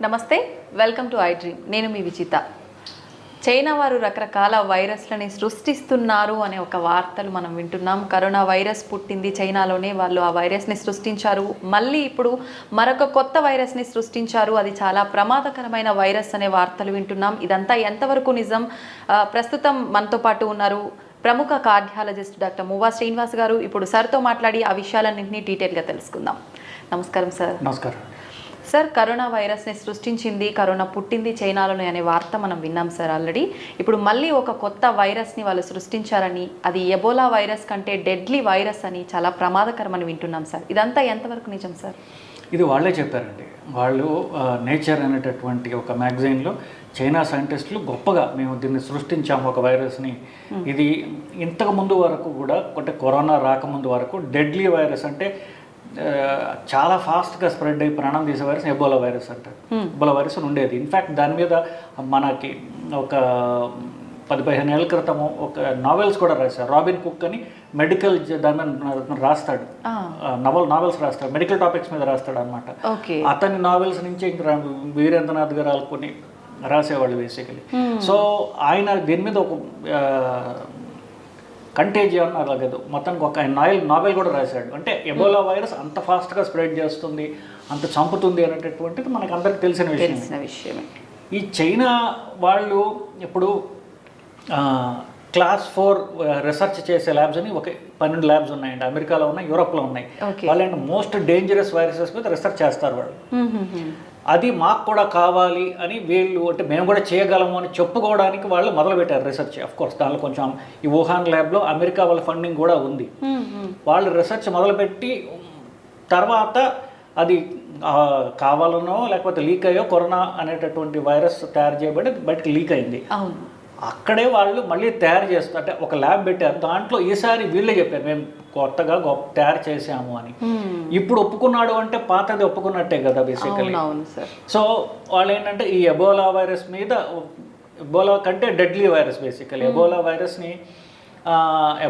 నమస్తే, welcome to I dream. నేను మీ Vijitha. China వారు రకరకాల వైరస్లని సృష్టిస్తున్నారు అనే ఒక వార్తలు మనం వింటున్నాం. కరోనా వైరస్ పుట్టింది చైనాలోనే, వాళ్ళు ఆ వైరస్ని సృష్టించారు. మళ్ళీ ఇప్పుడు మరొక కొత్త వైరస్ని సృష్టించారు, అది చాలా ప్రమాదకరమైన వైరస్ అనే వార్తలు వింటున్నాం. ఇదంతా ఎంతవరకు నిజం? ప్రస్తుతం మనతో పాటు ఉన్నారు ప్రముఖ కార్డియాలజిస్ట్ డాక్టర్ మువ్వా శ్రీనివాస్ గారు. ఇప్పుడు సార్తో మాట్లాడి ఆ విషయాలన్నింటినీ డీటెయిల్గా తెలుసుకుందాం. నమస్కారం సార్. నమస్కారం సార్, కరోనా వైరస్ని సృష్టించింది, కరోనా పుట్టింది చైనాలోనే అనే వార్త మనం విన్నాం సార్ ఆల్రెడీ. ఇప్పుడు మళ్ళీ ఒక కొత్త వైరస్ని వాళ్ళు సృష్టించారని, అది ఎబోలా వైరస్ కంటే డెడ్లీ వైరస్ అని, చాలా ప్రమాదకరమని వింటున్నాం సార్. ఇదంతా ఎంతవరకు నిజం సార్? ఇది వాళ్ళే చెప్పారండి. వాళ్ళు నేచర్ అనేటటువంటి ఒక మ్యాగజైన్లో చైనా సైంటిస్టులు గొప్పగా మేము దీన్ని సృష్టించాము ఒక వైరస్ని. ఇది ఇంతకు ముందు వరకు కూడా, అంటే కరోనా రాకముందు వరకు డెడ్లీ వైరస్ అంటే చాలా ఫాస్ట్గా స్ప్రెడ్ అయ్యి ప్రాణం తీసే వైరస్ ఎబోలా వైరస్ అంటారు. ఎబోలా వైరస్ ఉండేది. ఇన్ఫ్యాక్ట్ దాని మీద మనకి ఒక 10-15 ఏళ్ళ క్రితము ఒక నావెల్స్ కూడా రాశారు. రాబిన్ కుక్ అని మెడికల్ దాని మీద రాస్తాడు, నావెల్స్ రాస్తాడు, మెడికల్ టాపిక్స్ మీద రాస్తాడు అనమాట. అతని నావెల్స్ నుంచి ఇంకా వీరేంద్రనాథ్ గారు కొన్ని రాసేవాళ్ళు బేసికలీ. సో ఆయన దీని మీద ఒక కంటేజియన్ అలాగే మొత్తానికి ఒక నావెల్ కూడా రాశాడు. అంటే ఎబోలా వైరస్ అంత ఫాస్ట్గా స్ప్రెడ్ చేస్తుంది, అంత చంపుతుంది అనేటటువంటిది మనకు అందరికి తెలిసిన విషయమే. ఈ చైనా వాళ్ళు ఇప్పుడు క్లాస్ 4 రీసెర్చ్ చేసే ల్యాబ్స్ అని ఒక 12 ల్యాబ్స్ ఉన్నాయండి. అమెరికాలో ఉన్నాయి, యూరోప్లో ఉన్నాయి. వాళ్ళు మోస్ట్ డేంజరస్ వైరసెస్ మీద రీసెర్చ్ చేస్తారు వాళ్ళు. అది మాకు కూడా కావాలి అని వీళ్ళు, అంటే మేము కూడా చేయగలము అని చెప్పుకోవడానికి వాళ్ళు మొదలుపెట్టారు రీసెర్చ్. అఫ్కోర్స్ దానిలో కొంచెం ఈ వుహాన్ ల్యాబ్లో అమెరికా వాళ్ళ ఫండింగ్ కూడా ఉంది. వాళ్ళు రీసెర్చ్ మొదలుపెట్టి తర్వాత అది కావాలనో లేకపోతే లీక్ అయ్యో కరోనా అనేటటువంటి వైరస్ తయారు చేయబడి బయటకు లీక్ అయింది. అక్కడే వాళ్ళు మళ్ళీ తయారు చేస్తారు, అంటే ఒక ల్యాబ్ పెట్టారు. దాంట్లో ఈసారి వీళ్ళే చెప్పారు మేము కొత్తగా తయారు చేసాము అని. ఇప్పుడు ఒప్పుకున్నాడు అంటే పాతది ఒప్పుకున్నట్టే కదా బేసికలీ. సో వాళ్ళు ఏంటంటే ఈ ఎబోలా వైరస్ మీద, ఎబోలా కంటే డెడ్లీ వైరస్ బేసికలీ. ఎబోలా వైరస్ని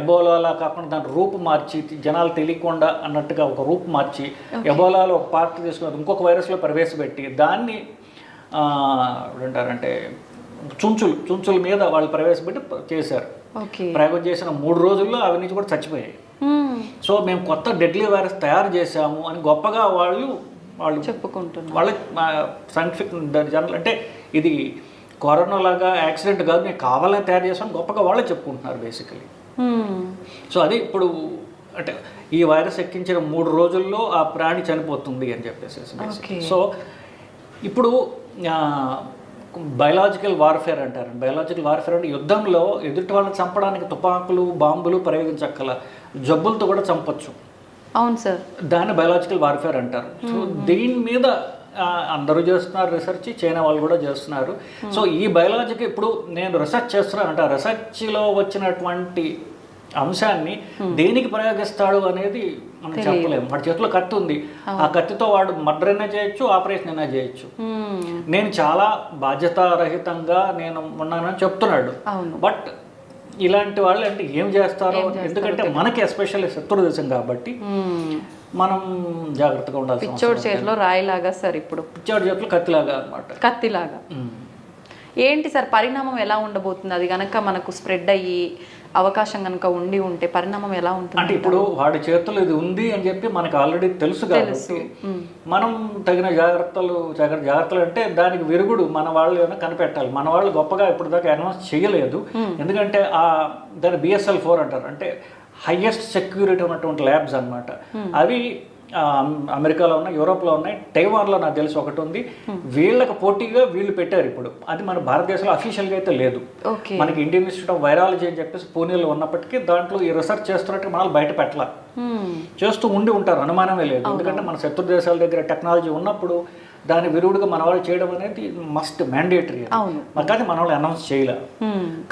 ఎబోలాలా కాకుండా దాని రూపు మార్చి, జనాలు తెలియకుండా అన్నట్టుగా ఒక రూపు మార్చి, ఎబోలాలో ఒక పార్ట్ తీసుకుని ఇంకొక వైరస్లో ప్రవేశపెట్టి దాన్ని ఏంటారంటే చుంచుల మీద వాళ్ళు ప్రవేశపెట్టి చేశారు. ప్రయోగం చేసిన 3 రోజుల్లో అవి నుంచి కూడా చచ్చిపోయాయి. సో మేము కొత్త డెడ్లీ వైరస్ తయారు చేశాము అని గొప్పగా వాళ్ళు చెప్పుకుంటున్నారు. వాళ్ళ సైంటిఫిక్ జర్నల్, అంటే ఇది కరోనా లాగా యాక్సిడెంట్ కాదు, మేము కావాలని తయారు చేసాము గొప్పగా వాళ్ళే చెప్పుకుంటున్నారు బేసికలీ. సో అది ఇప్పుడు అంటే ఈ వైరస్ ఎక్కించిన 3 రోజుల్లో ఆ ప్రాణి చనిపోతుంది అని చెప్పేసి. సో ఇప్పుడు బయలాజికల్ వార్ఫేర్ అంటారు. బయలాజికల్ వార్ఫేర్ అంటే యుద్ధంలో ఎదుటి వాళ్ళని చంపడానికి తుపాకులు, బాంబులు ప్రయోగించక్కల, జబ్బులతో కూడా చంపొచ్చు. అవును సార్, దాన్ని బయలాజికల్ వార్ఫేర్ అంటారు. సో దీని మీద అందరూ చేస్తున్నారు రీసెర్చ్, చైనా వాళ్ళు కూడా చేస్తున్నారు. సో ఈ బయలాజిక్ ఇప్పుడు నేను రీసెర్చ్ చేస్తున్నాను అంటే రీసెర్చ్లో వచ్చినటువంటి అంశాన్ని దేనికి ప్రయోగిస్తాడు అనేది మనం చెప్పలేము. వాడి చేతిలో కత్తి ఉంది, ఆ కత్తితో వాడు మర్డర్ అయినా చేయొచ్చు, ఆపరేషన్ అయినా చేయొచ్చు. నేను చాలా బాధ్యతారహితంగా నేను ఉన్నానని చెప్తున్నాడు. బట్ ఇలాంటి వాళ్ళు అంటే ఏం చేస్తారో, ఎందుకంటే మనకి ఎస్పెషల్లీ శత్రు దేశం కాబట్టి మనం జాగ్రత్తగా ఉండాలి. పిచ్చోడి చేతిలో రాయిలాగా సార్, ఇప్పుడు పిచ్చోడి చేతిలో కత్తిలాగా అనమాట. కత్తిలాగా ఏంటి సార్ పరిణామం ఎలా ఉండబోతుంది? అది కనుక మనకు స్ప్రెడ్ అయ్యి అవకాశం కనుక ఉంటే పరిణామం ఎలా ఉంటుంది? అంటే ఇప్పుడు వాడి చేతులు ఇది ఉంది అని చెప్పి మనకు ఆల్రెడీ తెలుసు కాబట్టి మనం తగిన జాగ్రత్తలు అంటే దానికి విరుగుడు మన వాళ్ళు ఏమైనా కనిపెట్టాలి. మన వాళ్ళు గొప్పగా ఇప్పుడు దాకా అనౌన్స్ చేయలేదు. ఎందుకంటే దాన్ని BSL-4 అంటారు, అంటే హైయెస్ట్ సెక్యూరిటీ ఉన్నటువంటి ల్యాబ్స్ అనమాట. అవి అమెరికాలో ఉన్నాయి, యూరోప్లో ఉన్నాయి, టైవాన్లో నాకు తెలిసి ఒకటి ఉంది. వీళ్ళకి పోటీగా వీళ్ళు పెట్టారు ఇప్పుడు. అది మన భారతదేశంలో అఫీషియల్గా అయితే లేదు. మనకి ఇండియన్ ఇన్స్టిట్యూట్ ఆఫ్ వైరాలజీ అని చెప్పేసి పూణేలో ఉన్నప్పటికీ దాంట్లో ఈ రీసెర్చ్ చేస్తున్నట్టు మనల్ని బయట పెట్టాల, చేస్తూ ఉంటారు, అనుమానమే లేదు. ఎందుకంటే మన శత్రు దేశాల దగ్గర టెక్నాలజీ ఉన్నప్పుడు దాని విరుగుడుగా మన వాళ్ళు చేయడం అనేది మస్ట్ మ్యాండేటరీ. కానీ మన వాళ్ళు అనౌన్స్ చేయలే.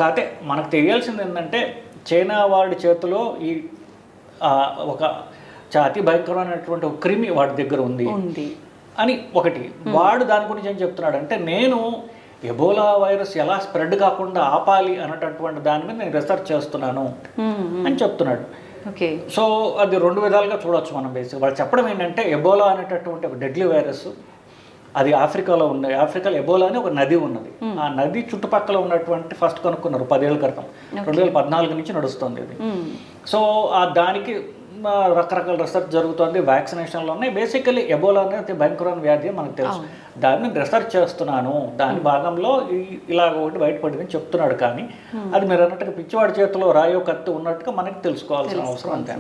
కాకపోతే మనకు తెలియాల్సింది ఏంటంటే చైనా వాడి చేతిలో ఈ ఒక అతి భయంకరమైనటువంటి ఒక క్రిమి వాడి దగ్గర ఉంది అని ఒకటి. వాడు దాని గురించి ఏం చెప్తున్నాడు అంటే, నేను ఎబోలా వైరస్ ఎలా స్ప్రెడ్ కాకుండా ఆపాలి అన్నటువంటి దాని మీద నేను రీసెర్చ్ చేస్తున్నాను అని చెప్తున్నాడు. సో అది 2 విధాలుగా చూడవచ్చు మనం. బేసిక్ వాళ్ళు చెప్పడం ఏంటంటే ఎబోలా అనేటటువంటి ఒక డెడ్లీ వైరస్ అది ఆఫ్రికాలో ఉన్నాయి. ఆఫ్రికాలో ఎబోలా అని ఒక నది ఉన్నది. ఆ నది చుట్టుపక్కల ఉన్నటువంటి ఫస్ట్ కనుక్కున్నారు 10 ఏళ్ల క్రితం. 2014 నుంచి నడుస్తుంది ఇది. సో దానికి రకరకాల రీసెర్చ్ జరుగుతుంది, వ్యాక్సినేషన్లు ఉన్నాయి. బేసికలీ ఎబోలా అనేది భయంకరమైన వ్యాధి మనకు తెలుసు. దాన్ని రీసెర్చ్ చేస్తున్నాను, దాని భాగంలో ఇలా ఒకటి బయటపడిందని చెప్తున్నాడు. కానీ అది మీరు అన్నట్టుగా పిచ్చివాడి చేతిలో రాయో కత్తి ఉన్నట్టుగా మనకి తెలుసుకోవాల్సిన అవసరం అంతే.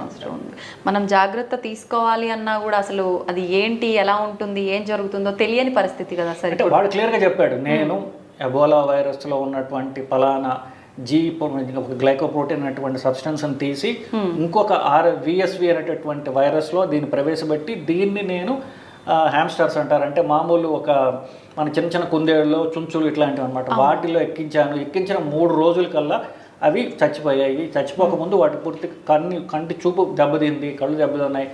మనం జాగ్రత్త తీసుకోవాలి అన్నా కూడా అసలు అది ఏంటి, ఎలా ఉంటుంది, ఏం జరుగుతుందో తెలియని పరిస్థితి కదా సార్. అంటే వాడు క్లియర్గా చెప్పాడు, నేను ఎబోలా వైరస్లో ఉన్నటువంటి ఫలానా గ్లైకోప్రోటీన్ అనేటువంటి సబ్స్టెన్స్ని తీసి ఇంకొక VSV అనేటటువంటి వైరస్లో దీన్ని ప్రవేశపెట్టి దీన్ని నేను హ్యామ్స్టర్స్ అంటారు, అంటే మామూలు ఒక మన చిన్న చిన్న కుందేళ్ళు, చుంచులు ఇట్లాంటివి అనమాట, వాటిలో ఎక్కించిన 3 రోజుల కల్లా అవి చచ్చిపోయాయి. చచ్చిపోకముందు వాటి పూర్తి కంటి చూపు దెబ్బతింది, కళ్ళు దెబ్బతిన్నాయి.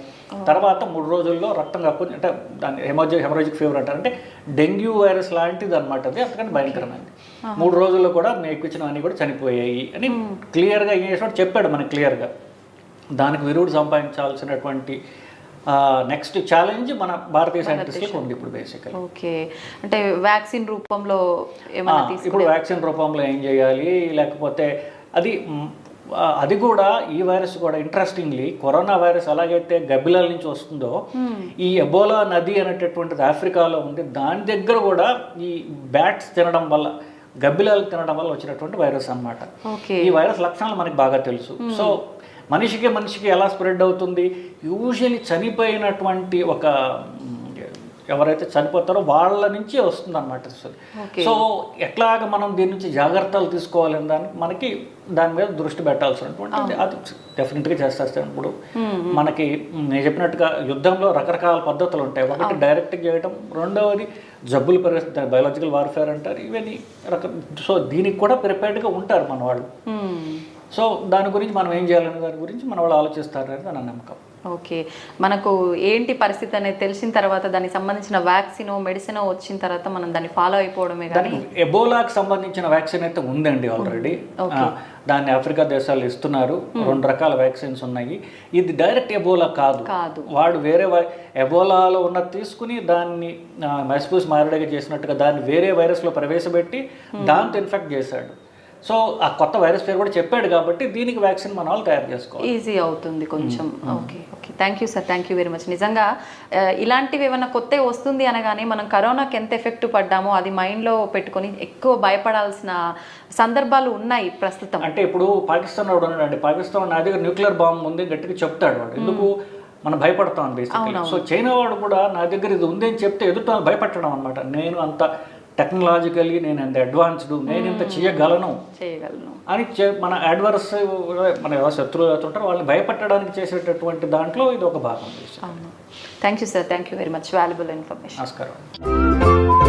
తర్వాత 3 రోజుల్లో రక్తం కక్కుని, అంటే దాన్ని హెమరాజిక్ ఫీవర్ అంటారు, అంటే డెంగ్యూ వైరస్ లాంటిది అనమాట. అది అంతకంటే భయంకరమైనది. 3 రోజుల్లో కూడా ఎక్కించినవన్నీ కూడా చనిపోయాయి అని క్లియర్గా ఏం చేసినట్టు చెప్పాడు మనకి క్లియర్గా. దానికి విరుగుడు సంపాదించాల్సినటువంటి నెక్స్ట్ ఛాలెంజ్ మన భారతీయ సైంటిస్టులకు ఉంది ఇప్పుడు బేసికల్. ఓకే, అంటే వ్యాక్సిన్ రూపంలో ఇప్పుడు వ్యాక్సిన్ రూపంలో ఏం చేయాలి, లేకపోతే అది కూడా ఈ వైరస్ కూడా ఇంట్రెస్టింగ్లీ కరోనా వైరస్ ఎలాగైతే గబ్బిలాల నుంచి వస్తుందో, ఈ ఎబోలా నది అనేటటువంటిది ఆఫ్రికాలో ఉంది. దాని దగ్గర కూడా ఈ బ్యాట్స్ తినడం వల్ల, గబ్బిలాలు తినడం వల్ల వచ్చినటువంటి వైరస్ అన్నమాట. ఈ వైరస్ లక్షణాలు మనకి బాగా తెలుసు. సో మనిషికి ఎలా స్ప్రెడ్ అవుతుంది, యూజువల్లీ చనిపోయినటువంటి ఎవరైతే చనిపోతారో వాళ్ళ నుంచి వస్తుంది అన్నమాట. సో ఎట్లాగ మనం దీని నుంచి జాగ్రత్తలు తీసుకోవాలని దానికి దాని మీద దృష్టి పెట్టాల్సినటువంటి అది డెఫినెట్గా చేస్తారు. ఇప్పుడు మనకి నేను చెప్పినట్టుగా యుద్ధంలో రకరకాల పద్ధతులు ఉంటాయి. ఒకటి డైరెక్ట్గా చేయడం, రెండవది జబ్బులు పరిస్థితి, బయోలాజికల్ వార్ఫేర్ అంటారు, ఇవన్నీ సో దీనికి కూడా ప్రిపేర్డ్గా ఉంటారు మన వాళ్ళు. సో దాని గురించి మనం ఏం చేయాలనే దాని గురించి మన వాళ్ళు ఆలోచిస్తారు అనేది నా నమ్మకం. ఓకే, మనకు ఏంటి పరిస్థితి అనేది తెలిసిన తర్వాత దానికి సంబంధించిన వ్యాక్సిన్ మెడిసిన్ వచ్చిన తర్వాత మనం దాన్ని ఫాలో అయిపోవడమే. కానీ ఎబోలాకి సంబంధించిన వ్యాక్సిన్ అయితే ఉందండి ఆల్రెడీ. దాన్ని ఆఫ్రికా దేశాలు ఇస్తున్నారు. 2 రకాల వ్యాక్సిన్స్ ఉన్నాయి. ఇది డైరెక్ట్ ఎబోలా కాదు. వాడు వేరే ఎబోలాలో ఉన్నది తీసుకుని దాన్ని మెస్పూస్ మారడగా చేసినట్టుగా దాన్ని వేరే వైరస్లో ప్రవేశపెట్టి దాంతో ఇన్ఫెక్ట్ చేశాడు. సో ఆ కొత్త వైరస్ పేరు కూడా చెప్పాడు కాబట్టి దీనికి వ్యాక్సిన్ మన వాళ్ళు తయారు చేసుకోవాలి, ఈజీ అవుతుంది కొంచెం. Okay, thank you sir, thank you very much. నిజంగా ఇలాంటివి ఏమైనా కొత్త వస్తుంది అనగానే మనం కరోనాకి ఎంత ఎఫెక్ట్ పడ్డామో అది మైండ్లో పెట్టుకొని ఎక్కువ భయపడాల్సిన సందర్భాలు ఉన్నాయి ప్రస్తుతం. అంటే ఇప్పుడు పాకిస్తాన్ వాడు ఉన్నాడు, పాకిస్తాన్ నా దగ్గర న్యూక్లియర్ బాంబు ఉంది గట్టిగా చెప్తాడు వాడు, ఎందుకు మనం భయపడతాం బేసిక్లీ. సో చైనా వాడు కూడా నా దగ్గర ఇది ఉంది అని చెప్తే ఎదుట భయపడడం అనమాట. నేను అంత టెక్నాలజికలీ నేను ఎంత అడ్వాన్స్డ్, నేను ఇంత చేయగలను అని మన అడ్వర్స్, మన శత్రువులు అవుతుంటారు, వాళ్ళని భయపెట్టడానికి చేసేటటువంటి దాంట్లో ఇది ఒక భాగం. Thank you sir, thank you very much, valuable information. నమస్కారం.